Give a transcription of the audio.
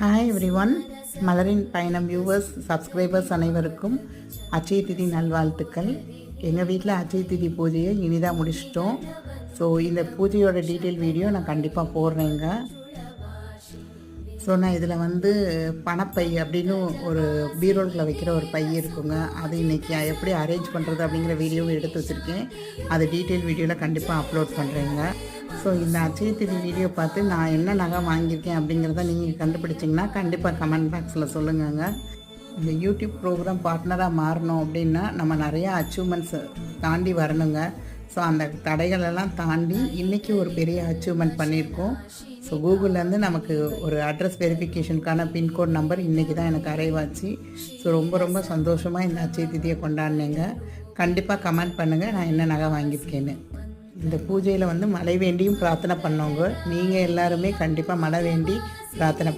Hi every one, மலரின் பயணம் viewers, subscribers அனைவருக்கும் அட்சய திதி நல்வாழ்த்துக்கள். எங்கள் வீட்டில் அட்சய திதி பூஜையை இனிதாக முடிச்சிட்டோம். ஸோ இந்த பூஜையோட டீட்டெயில் வீடியோ நான் கண்டிப்பாக போடுறேங்க. ஸோ நான் இதில் பணப்பை அப்படின்னு ஒரு பீரோல்கில் வைக்கிற ஒரு பை இருக்குங்க. அது இன்றைக்கி எப்படி அரேஞ்ச் பண்ணுறது அப்படிங்கிற வீடியோவை எடுத்து வச்சுருக்கேன். அது டீட்டெயில் வீடியோவில் கண்டிப்பாக அப்லோட் பண்ணுறேங்க. ஸோ இந்த அட்சய திதி வீடியோ பார்த்து நான் என்ன நகை வாங்கியிருக்கேன் அப்படிங்கிறத நீங்கள் கண்டுபிடிச்சிங்கன்னா கண்டிப்பாக கமெண்ட் பாக்ஸில் சொல்லுங்கங்க. இந்த யூடியூப் ப்ரோக்ராம் பார்ட்னராக மாறணும் அப்படின்னா நம்ம நிறையா அச்சீவ்மெண்ட்ஸ் தாண்டி வரணுங்க. ஸோ அந்த தடைகளெல்லாம் தாண்டி இன்றைக்கி ஒரு பெரிய அச்சீவ்மெண்ட் பண்ணியிருக்கோம். ஸோ கூகுள்லேருந்து நமக்கு ஒரு அட்ரஸ் வெரிஃபிகேஷனுக்கான பின்கோட் நம்பர் இன்றைக்கி தான் எனக்கு அரைவாச்சு. ஸோ ரொம்ப சந்தோஷமாக இந்த அட்சய திதியை கொண்டாடினேங்க. கண்டிப்பாக கமெண்ட் பண்ணுங்கள் நான் என்ன நகை வாங்கியிருக்கேன்னு. இந்த பூஜையில் மழை வேண்டியும் பிரார்த்தனை பண்ணவங்க நீங்கள் எல்லாருமே கண்டிப்பாக மழை வேண்டி பிரார்த்தனை பண்ணி